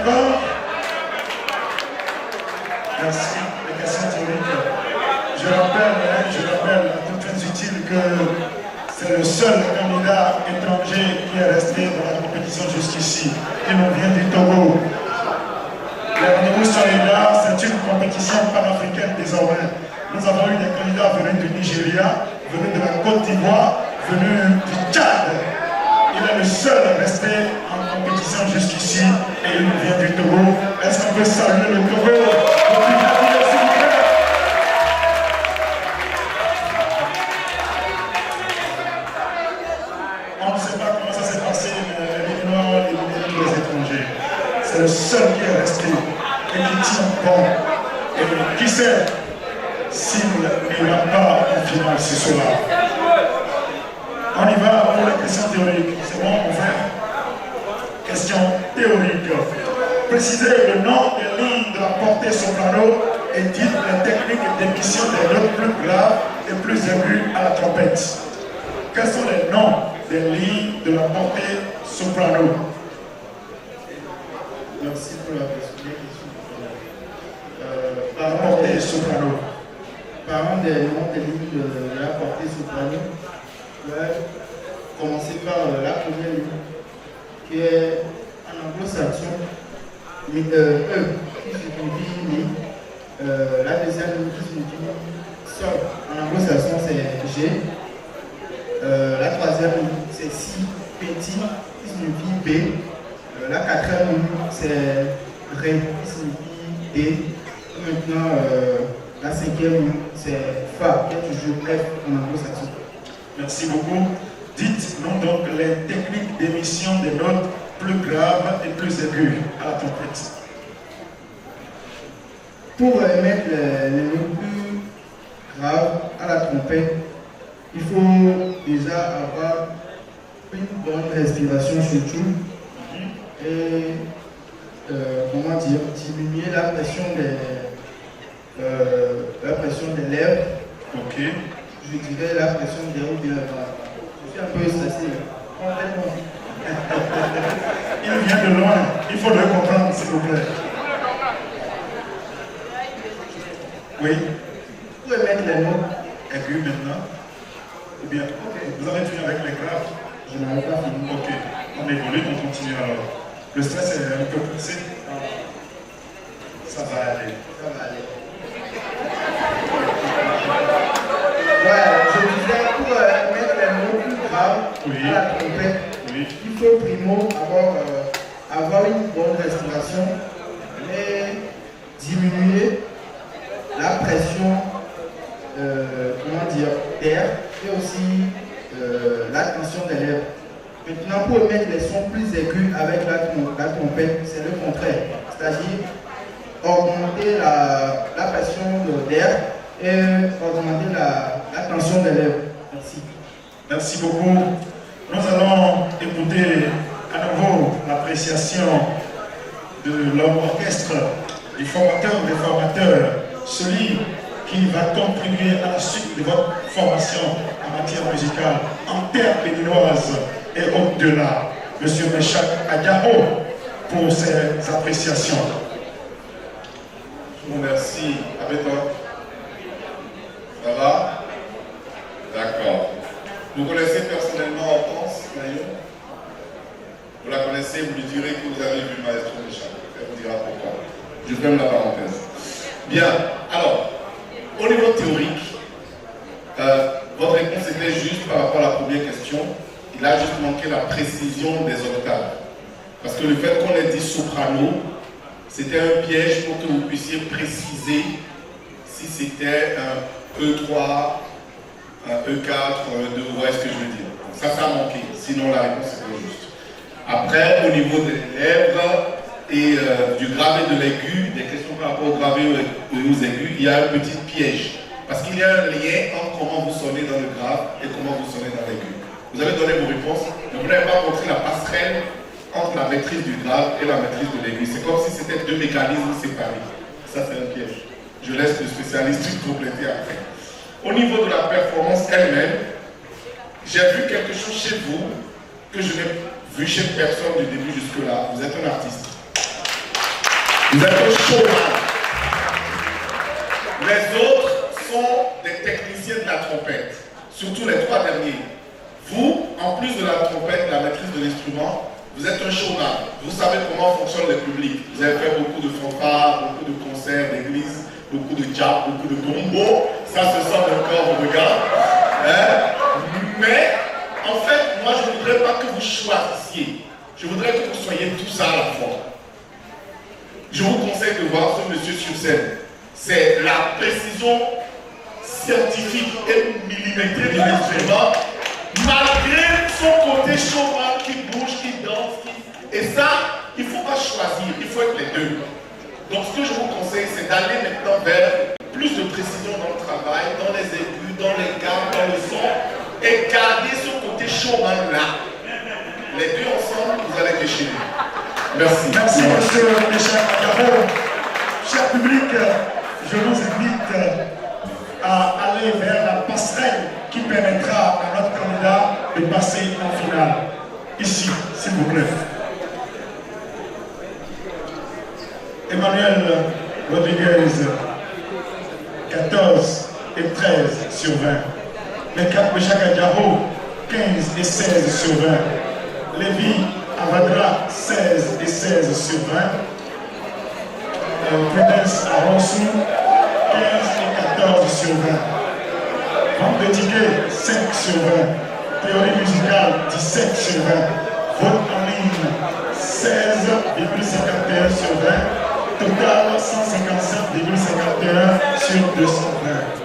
d'accord? Merci. Les questions théoriques. Je rappelle à toutes fins utiles que c'est le seul candidat étranger qui est resté dans la compétition jusqu'ici. Il nous vient du Togo. Les rendez-vous sont là, c'est une compétition panafricaine désormais. Nous avons eu des candidats venus du Nigeria, venus de la Côte d'Ivoire, venus du Tchad. Il est le seul resté en compétition jusqu'ici et il nous vient du Togo. Est-ce qu'on peut saluer le Togo? On ne sait pas comment ça s'est passé, mais les Noirs éliminent tous les étrangers. C'est le seul qui est resté et qui tient bon. Et qui sait s'il n'ira pas en finale ce soir. On y va pour les questions théoriques. C'est bon, on fait question théorique. Précisez le nom des lignes de la portée soprano et dites les techniques d'émission des notes plus graves et plus aiguës à la trompette. Quels sont les noms des lignes de la portée soprano? Merci pour la question. La portée soprano. Parlant des noms des lignes de la portée soprano, je vais commencer par la première ligne, qui est en anglo-saxon, E, qui signifie Mi. La deuxième ligne qui signifie Sol. En anglo-saxon, c'est G. La troisième ligne, c'est Si, petit, qui signifie B. La quatrième ligne, c'est Ré, qui signifie D. Et maintenant, la cinquième ligne, c'est Fa, qui est toujours F en anglo-saxon. Merci beaucoup. Dites-nous donc les techniques d'émission des notes plus graves et plus aiguës à la trompette. Pour émettre les notes plus graves à la trompette, il faut déjà avoir une bonne respiration surtout et comment dire, diminuer la pression des lèvres. Ok. Je dirais la pression des lèvres ou de la barre. Je suis un peu stressé. Complètement. Il vient de loin. Il faut le comprendre, s'il vous plaît. Oui. Pour émettre les notes aiguës maintenant. Ou bien, vous avez fini avec les graves? je n'arrive pas à finir. Ok. On évolue, on continue alors. Le stress est un peu poussé. Ça va aller. Ça va aller. Ouais, je disais pour mettre les mots plus graves à la trompette, il faut primo avoir une bonne respiration et diminuer la pression d'air et aussi la tension des lèvres. Maintenant, pour émettre les sons plus aigus avec la trompette, c'est le contraire, c'est-à-dire augmenter la pression d'air et augmenter la tension des lèvres. Merci. Merci beaucoup. Nous allons écouter à nouveau l'appréciation de l'homme orchestre, du formateur des formateurs, celui qui va contribuer à la suite de votre formation en matière musicale en terre béninoise et au-delà. Monsieur Meshak Adiao pour ses appréciations. Je vous remercie. Avec toi. Ça va? D'accord. Vous connaissez personnellement Hortense Maillot? Vous la connaissez, vous lui direz que vous avez vu Maestro Meshak. Elle vous dira pourquoi. Je ferme la parenthèse. Bien. Alors, au niveau théorique, votre réponse était juste par rapport à la première question. Il a juste manqué la précision des octaves. Parce que le fait qu'on ait dit soprano, c'était un piège pour que vous puissiez préciser si c'était un E3, un E4, un E2, vous voyez ce que je veux dire. Donc ça a manqué, sinon la réponse était juste. Après, au niveau des lèvres et du gravé de l'aigu, des questions par rapport au gravé et aux aigus, il y a un petit piège. Parce qu'il y a un lien entre comment vous sonnez dans le grave et comment vous sonnez dans l'aigu. Vous avez donné vos réponses, mais vous n'avez pas montré la passerelle entre la maîtrise du grave et la maîtrise de l'aigu. C'est comme si c'était deux mécanismes séparés. Ça, c'est un piège. Je laisse le spécialiste compléter après. Au niveau de la performance elle-même, j'ai vu quelque chose chez vous que je n'ai vu chez personne du début jusque-là. Vous êtes un artiste. Vous êtes un showman. Les autres sont des techniciens de la trompette, surtout les 3 derniers. Vous, en plus de la trompette, la maîtrise de l'instrument, vous êtes un showman. Vous savez comment fonctionne le public. Vous avez fait beaucoup de fanfares, beaucoup de concerts d'église, beaucoup de jazz, beaucoup de gombo. Ça se sent encore au regard. Mais, en fait, moi, je ne voudrais pas que vous choisissiez. Je voudrais que vous soyez tous à la fois. Je vous conseille de voir ce monsieur sur scène. C'est la précision scientifique et millimétrée de l'instrument, malgré son côté showman qui bouge, qui danse. Et ça, il ne faut pas choisir, il faut être les deux. Donc ce que je vous conseille, c'est d'aller maintenant vers plus de précision dans le travail, dans les aigus, dans les gammes, dans le son, et garder ce côté showman-là. Les deux ensemble, vous allez déchirer. Merci. Merci, monsieur Michel Garo. Cher public, je vous invite à aller vers la passerelle qui permettra à notre candidat de passer en finale. Ici, s'il vous plaît. Emmanuel Rodriguez, 14 et 13 sur 20. Michel Garo, 15 et 16 sur 20. Lévi Avadra, 16 et 16 sur 20. Prudence Aronsou, 15 et 14 sur 20. Vente de tickets, 5 sur 20. Théorie musicale, 17 sur 20. Vote en ligne, 16,51 sur 20. Total, 157,51 sur 220.